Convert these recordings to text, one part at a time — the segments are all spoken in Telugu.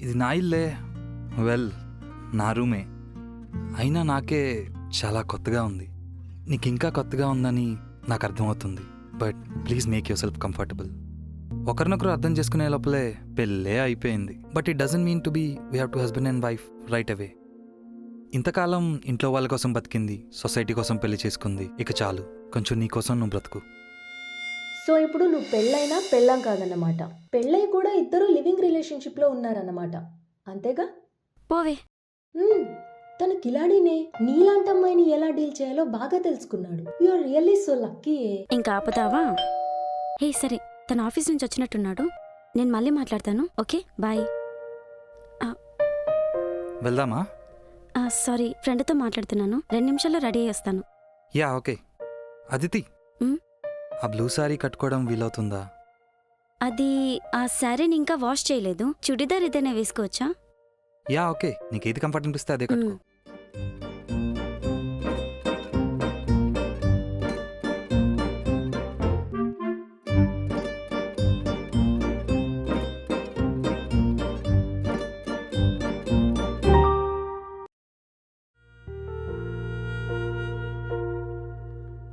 ఇది నా ఇల్లే, వెల్ నా రూమే, అయినా నాకే చాలా కొత్తగా ఉంది. నీకు ఇంకా కొత్తగా ఉందని నాకు అర్థమవుతుంది. But please make yourself comfortable. ఒకరినొకరు అర్థం చేసుకునే లోపలే పెళ్ళే అయిపోయింది. But it doesn't mean to be we have to husband and wife right away. ఇంతకాలం ఇంట్లో వాళ్ళ కోసం బతికింది, సొసైటీ కోసం పెళ్లి చేసుకుంది. ఇక చాలు, కొంచెం నీ కోసం నువ్వు బ్రతుకు. సో ఇప్పుడు నువ్వు పెళ్ళైనా పెళ్ళాం కాదన్నమాట. పెళ్ళై కూడా ఇద్దరు లివింగ్ రిలేషన్షిప్లో ఉన్నారన్నమాట, అంతేగా? పోవే. తన కిలాడీనే నీలాంటి అమ్మాయిని ఎలా డీల్ చేయాలో బాగా తెలుసుకున్నాడు. You are really so lucky. ఇంకా ఆపుతావా? హే సరే, తన ఆఫీస్ నుంచి వచ్చినట్టున్నాడు, నేను మళ్ళీ మాట్లాడతాను. Okay bye. వెళ్దామా? సారీ, ఫ్రెండ్తో మాట్లాడుతున్నాను, 2 నిమిషాల్లో రెడీ అయ్యి వస్తాను. Yeah okay. అదితి, ఆ బ్లూ సారీ కట్టుకోవడం వీలవుతుందా? అది ఆ శారీని ఇంకా వాష్ చేయలేదు, చుడిదార్ ఏదైనా వేసుకోవచ్చా? యా ఓకే, నీకేది కంఫర్ట్ అనిపిస్తే అదే కట్టుకో.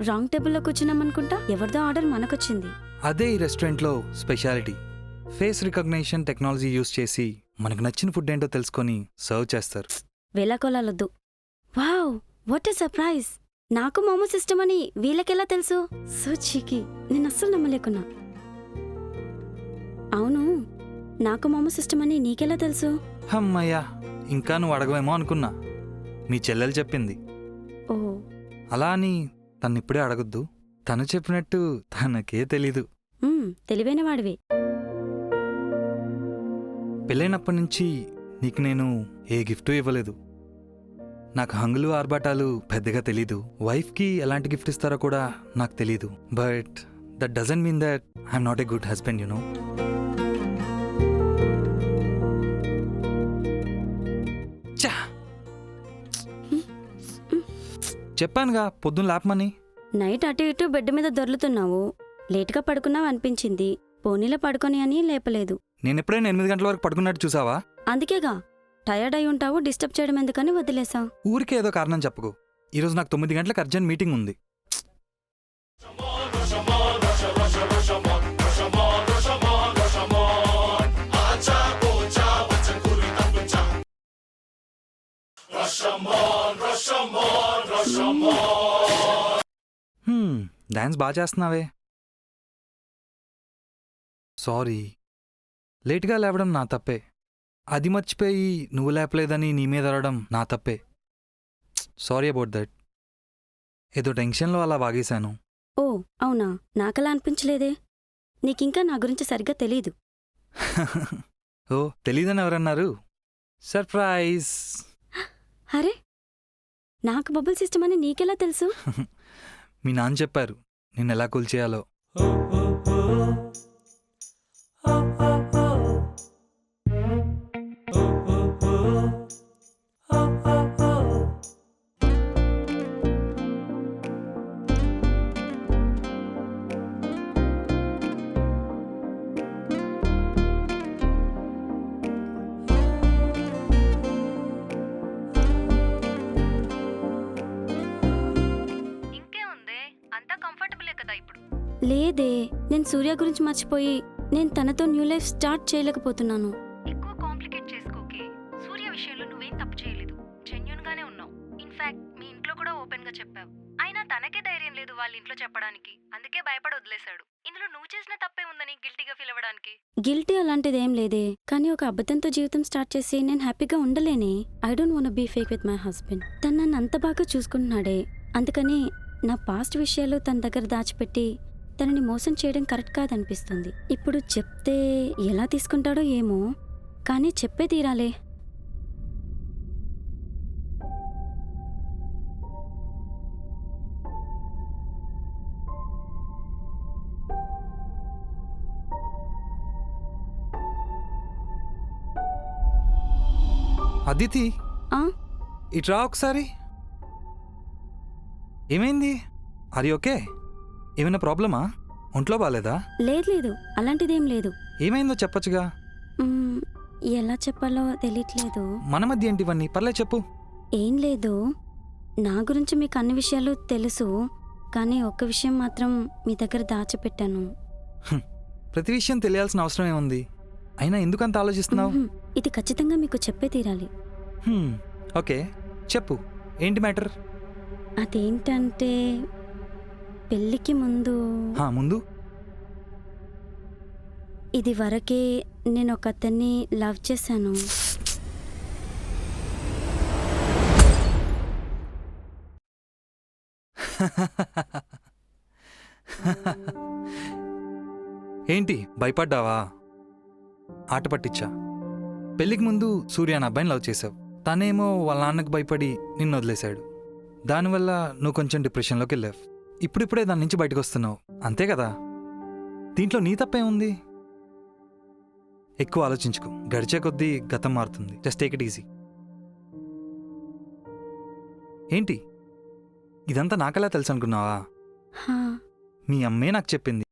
రాంగ్ టేబుల్లో కూర్చున్నామనుకుంటా, ఎవరిదో ఆర్డర్ మనకొచ్చింది. అదే ఈ రెస్టారెంట్లో speciality. Face recognition technology use చేసి మనకు నచ్చిన ఫుడ్ ఏంటో తెలుసుకొని సర్వ్ చేస్తారు. వేలాకోలాలొద్దు. Wow, what a surprise! నాకు మోమోస్ ఇష్టమని వీళ్ళకెలా తెలుసు? సో చీకీ, నేను అస్సలు నమ్మలేకున్నా. అవును, నాకు మోమోస్ ఇష్టమని నీకెలా తెలుసు? అమ్మయ్యా, ఇంకా నువ్వు అడగవేమో అనుకున్నా. మీ చెల్లెలు చెప్పింది. ఓ, అలా అని తన్నిప్పుడే అడగొద్దు. తను చెప్పినట్టు తనకే తెలీదు. తెలివైన వాడివి. పెళ్ళైనప్పటి నుంచి నీకు నేను ఏ గిఫ్ట్ ఇవ్వలేదు. నాకు హంగులు ఆర్భాటాలు పెద్దగా తెలీదు. వైఫ్కి ఎలాంటి గిఫ్ట్ ఇస్తారో కూడా నాకు తెలీదు. But that doesn't mean that I'm not a good husband, you know. చెప్పానుగా పొద్దున్న లేపమని. నైట్ అటు ఇటు బెడ్ మీద దొర్లుతున్నావు, లేటుగా పడుకున్నావు అనిపించింది. పోనీలో పడుకొని అని లేపలేదు. నేనెప్పుడైనా 8 గంటల వరకు పడుకున్నట్టు చూసావా? అందుకేగా టయర్డ్ అయి ఉంటావు, డిస్టర్బ్ చేయడం ఎందుకని వదిలేసా. ఊరికే ఏదో కారణం చెప్పుకో. ఈరోజు నాకు 9 గంటలకు అర్జెంట్ మీటింగ్ ఉంది. డాన్స్ బాగా చేస్తున్నావే. సారీ, లేట్గా లేవడం నా తప్పే. అది మర్చిపోయి నువ్వు లేపలేదని నీ మీద అరవడం నా తప్పే. Sorry about that. ఏదో టెన్షన్లో అలా వాగేశాను. ఓ అవునా, నాకలా అనిపించలేదే. నీకింకా నా గురించి సరిగ్గా తెలీదు. ఓ, తెలీదని ఎవరన్నారు? సర్ప్రైజ్. అరే, నాకు బబుల్స్ ఇష్టమని నీకెలా తెలుసు? మీ నాన్న చెప్పారు నిన్నెలా కూల్ చేయాలో. లేదే, నేను సూర్య గురించి మర్చిపోయి నేను తనతో న్యూ లైఫ్ స్టార్ట్ చేయలేకపోతున్నాను. ఎక్కువ కాంప్లికేట్ చేసుకోకే. సూర్య విషయంలో నువ్వేం తప్పు చేయలేదు, జెన్యూన్ గానే ఉన్నావు. ఇన్ఫాక్ట్ మీ ఇంట్లో కూడా ఓపెన్ గా చెప్పావు. అయినా తనకే ధైర్యం లేదు వాళ్ళ ఇంట్లో చెప్పడానికి, అందుకే భయపడి వదిలేశాడు. ఇందులో నువ్వు చేసిన తప్పే ఉందని గిల్టీగా ఫీల్ అవ్వడానికి. గిల్టీ అలాంటిదేం లేదే, కానీ ఒక అబద్ధంతో జీవితం స్టార్ట్ చేసి నేను హ్యాపీగా ఉండలేనే. I don't want be fake with my husband. తను నన్ను అంత బాగా చూసుకుంటున్నాడే, అందుకని నా పాస్ట్ విషయాలు తన దగ్గర దాచిపెట్టి తనని మోసం చేయడం కరెక్ట్ కాదనిపిస్తుంది. ఇప్పుడు చెప్తే ఎలా తీసుకుంటాడో ఏమో, కానీ చెప్పే తీరాలే. అదితి, ఇట్రా ఒకసారి. ఏమైంది? అది ఓకే? ఏమైనా ప్రాబ్లమా? ఒంట్లో బాలేదా? లేదు లేదు, అలాంటిదేం లేదు. ఏమైందో చెప్పొచ్చుగా. మ్మ్, ఎలా చెప్పాలో తెలియట్లేదు. మన మధ్య ఏంటి ఇవన్నీ? పర్లేదు చెప్పు. ఏం లేదు, నా గురించి మీకు అన్ని విషయాలు తెలుసు, కానీ ఒక్క విషయం మాత్రం మీ దగ్గర దాచిపెట్టాను. ప్రతి విషయం తెలియాల్సిన అవసరం ఏముంది? అయినా ఎందుకంత ఆలోచిస్తున్నావు? మ్మ్, ఇది ఖచ్చితంగా మీకు చెప్పే తీరాలి. ఓకే చెప్పు, ఏంటి మ్యాటర్? అదేంటంటే పెళ్ళికి ముందు ముందు ఇది వరకే నేను ఒక అతన్ని లవ్ చేశాను. ఏంటి భయపడ్డావా? ఆట పట్టించా. పెళ్ళికి ముందు సూర్య అనే అబ్బాయిని లవ్ చేసావు. తనేమో వాళ్ళ నాన్నకు భయపడి నిన్ను వదిలేశాడు. దానివల్ల నువ్వు కొంచెం డిప్రెషన్లోకి వెళ్ళావు. ఇప్పుడిప్పుడే దాని నుంచి బయటకు వస్తున్నావు, అంతే కదా? దీంట్లో నీ తప్పే ఉంది? ఎక్కువ ఆలోచించుకో, గడిచే కొద్దీ గతం మారుతుంది. Just take it easy. ఏంటి ఇదంతా నాకెలా తెలుసు అనుకున్నావా? హా, మీ అమ్మే నాకు చెప్పింది.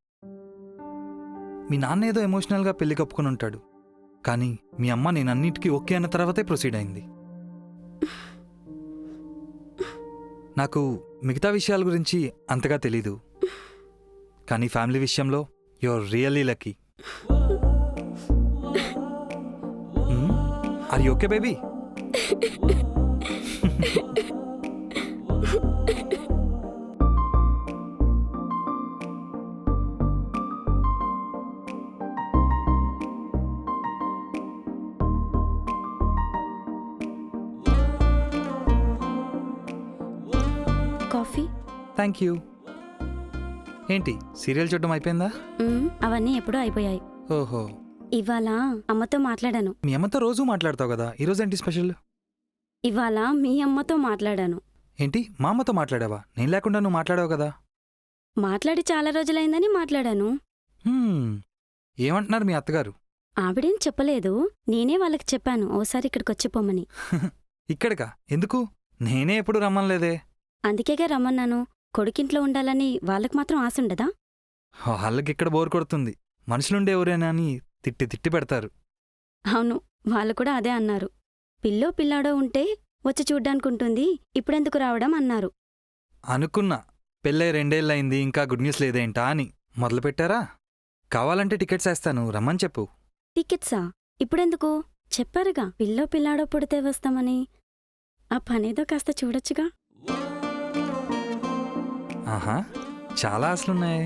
మీ నాన్న ఏదో ఎమోషనల్గా పెళ్లి కప్పుకొని ఉంటాడు, కానీ మీ అమ్మ నేను అన్నిటికీ ఓకే అన్న తర్వాతే ప్రొసీడ్ అయింది. నాకు మిగతా విషయాల గురించి అంతగా తెలీదు, కానీ ఫ్యామిలీ విషయంలో your really lucky. Are you okay baby? Coffee. Thank you. ఏంటి సీరియల్ చూడడం అయిపోయిందా? అవన్నీ ఎప్పుడూ అయిపోయాయి. ఓహో, ఇవాళ అమ్మతో మాట్లాడాను. మీ అమ్మతో రోజు మాట్లాడతావు కదా, ఈరోజు ఏంటి స్పెషల్? ఇవాళ మీ అమ్మతో మాట్లాడాను. ఏంటి మా అమ్మతో మాట్లాడావా? నేను లేకుండా నువ్వు మాట్లాడావు కదా. మాట్లాడి చాలా రోజులైందని మాట్లాడాను. ఏమంటున్నారు మీ అత్తగారు? ఆవిడేం చెప్పలేదు, నేనే వాళ్ళకి చెప్పాను ఓసారి ఇక్కడికి వచ్చిపోమని. ఇక్కడికా? ఎందుకు? నేనే ఎప్పుడు రమ్మనలేదే. అందుకేగా రమ్మన్నాను. కొడుకింట్లో ఉండాలని వాళ్ళకి మాత్రం ఆశ ఉండదా? వాళ్ళకి ఇక్కడ బోర్ కొడుతుంది, మనుషులుండే ఎవరైనా అని తిట్టి తిట్టి పెడతారు. అవును, వాళ్ళు కూడా అదే అన్నారు. పిల్లో పిల్లాడో ఉంటే వచ్చి చూడ్డానికుంటుంది, ఇప్పుడెందుకు రావడం అన్నారు. అనుకున్నా పెళ్ళై 2 ఏళ్ళయింది, ఇంకా గుడ్ న్యూస్ లేదేంటా అని. మొదలుపెట్టారా? కావాలంటే టికెట్స్ వేస్తాను, రమ్మని చెప్పు. టికెట్సా? ఇప్పుడెందుకు? చెప్పారుగా పిల్లో పిల్లాడో పుడితే వస్తామని. ఆ పనేదో కాస్త చూడొచ్చుగా. ఆహా, చాలా ఆశలున్నాయి.